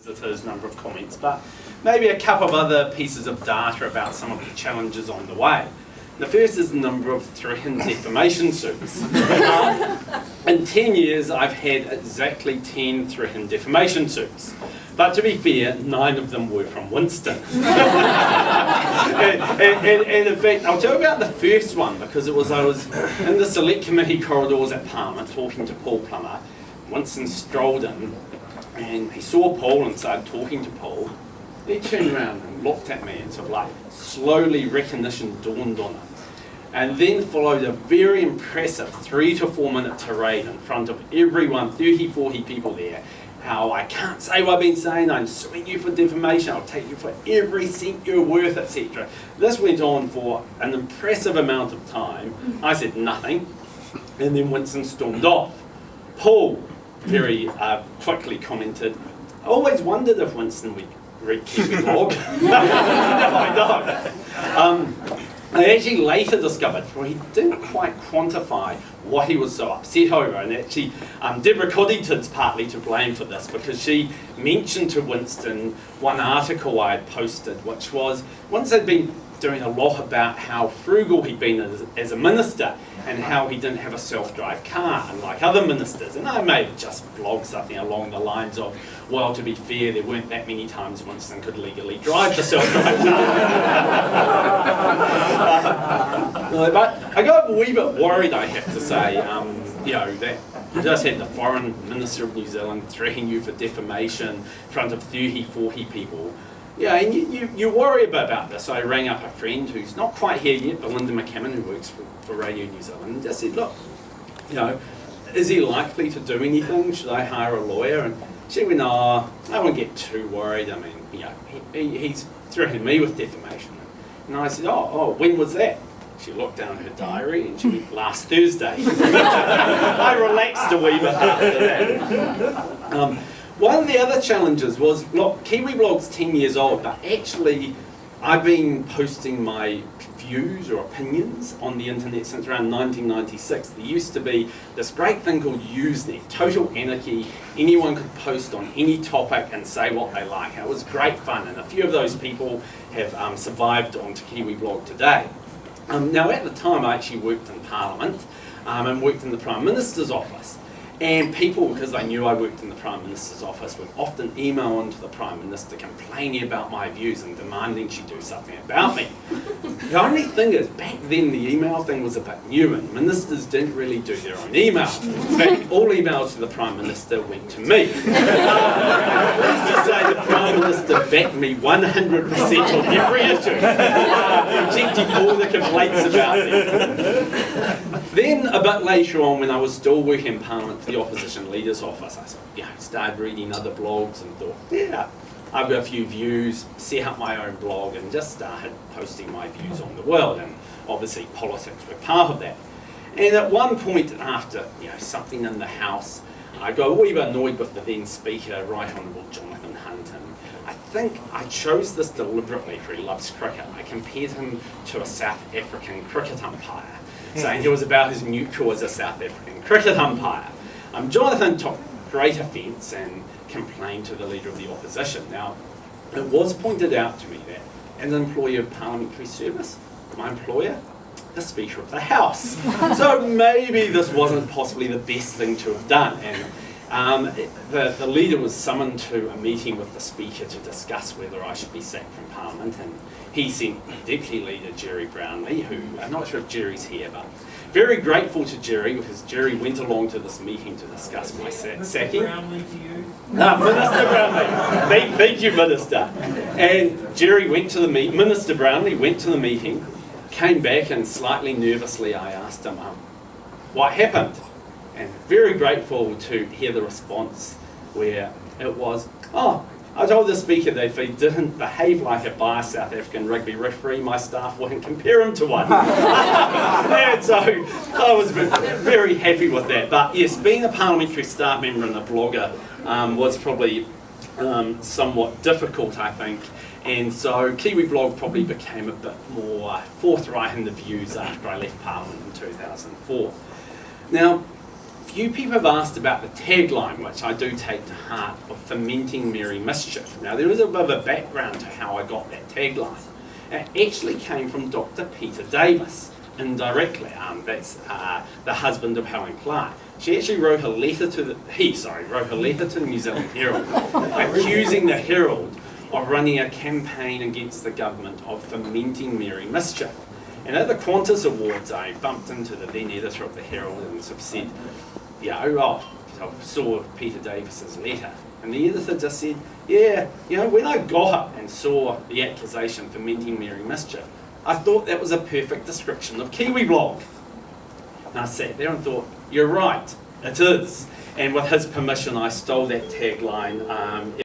with his number of comments, but maybe a couple of other pieces of data about some of the challenges on the way. The first is the number of threatened defamation suits. In 10 years, I've had exactly 10 threatened defamation suits. But to be fair, 9 of them were from Winston. and in fact, I'll tell you about the first one, because I was in the select committee corridors at Parliament talking to Paul Plummer. Winston strolled in, and he saw Paul and started talking to Paul. He turned around and looked at me, and sort of like slowly recognition dawned on him. And then followed a very impressive 3 to 4 minute tirade in front of everyone, 30, 40 people there, how I can't say what I've been saying, I'm suing you for defamation, I'll take you for every cent you're worth, etc. This went on for an impressive amount of time. I said nothing, and then Winston stormed off. Paul very quickly commented, I always wondered if Winston would read Kiwiblog. No, I don't. I actually later discovered, well, he didn't quite quantify what he was so upset over, and actually Deborah Coddington's partly to blame for this, because she mentioned to Winston one article I had posted, which was Winston had been doing a lot about how frugal he'd been as a minister, and how he didn't have a self-drive car, unlike other ministers. And I may have just blogged something along the lines of, well, to be fair, there weren't that many times Winston could legally drive the self-drive car. But I got a wee bit worried, I have to say, that you just had the Foreign Minister of New Zealand threaten you for defamation in front of 30, 40 people. Yeah, and you worry a bit about this. I rang up a friend who's not quite here yet, Belinda McCammon, who works for Radio New Zealand, and just said, look, is he likely to do anything? Should I hire a lawyer? And she went, no, I won't get too worried. I mean, he's threatened me with defamation. And I said, oh, when was that? She looked down her diary and she went, last Thursday. I relaxed a wee bit after that. One of the other challenges was, look, Kiwiblog's 10 years old, but actually I've been posting my views or opinions on the internet since around 1996. There used to be this great thing called Usenet, total anarchy. Anyone could post on any topic and say what they like. And it was great fun, and a few of those people have survived onto Kiwiblog today. Now at the time I actually worked in Parliament and worked in the Prime Minister's office. And people, because they knew I worked in the Prime Minister's office, would often email into the Prime Minister complaining about my views and demanding she do something about me. The only thing is, back then the email thing was a bit new and ministers didn't really do their own email. In fact, all emails to the Prime Minister went to me. Pleased to say the Prime Minister backed me 100% on every issue, rejecting all the complaints about me. Then, a bit later on, when I was still working in Parliament for the Opposition Leader's Office, I started reading other blogs and thought, yeah, I've got a few views, set up my own blog, and just started posting my views on the world, and obviously politics were part of that. And at one point, after something in the House, I got a wee bit annoyed with the then Speaker, Right Honourable Jonathan Hunt, and I think I chose this deliberately, for he loves cricket. I compared him to a South African cricket umpire, saying he was about as neutral as a South African cricket umpire. Jonathan took great offence and complained to the Leader of the Opposition. Now, it was pointed out to me that as an employee of Parliamentary Service, my employer, the Speaker of the House. So maybe this wasn't possibly the best thing to have done. And the Leader was summoned to a meeting with the Speaker to discuss whether I should be sacked from Parliament, and he sent Deputy Leader Jerry Brownlee, who, I'm not sure if Jerry's here, but very grateful to Jerry, because Jerry went along to this meeting to discuss my sacking. Brownlee to you? Minister Brownlee. Thank you, Minister. And Jerry went to the meeting, Minister Brownlee went to the meeting, came back, and slightly nervously I asked him, what happened? And very grateful to hear the response where it was, I told the Speaker that if he didn't behave like a biased South African rugby referee, my staff wouldn't compare him to one. And so I was very happy with that. But yes, being a parliamentary staff member and a blogger was probably somewhat difficult, I think. And so Kiwiblog probably became a bit more forthright in the views after I left Parliament in 2004. Now, a few people have asked about the tagline, which I do take to heart, of fermenting merry mischief. Now, there is a bit of a background to how I got that tagline. It actually came from Dr. Peter Davis, indirectly. That's the husband of Helen Clark. She actually wrote a letter to the New Zealand Herald, accusing the Herald of running a campaign against the government of fermenting merry mischief. And at the Qantas Awards, I bumped into the then editor of the Herald and sort of said, I saw Peter Davis's letter. And the editor just said, when I got up and saw the accusation fermenting merry mischief, I thought that was a perfect description of Kiwiblog. And I sat there and thought, you're right, it is. And with his permission, I stole that tagline.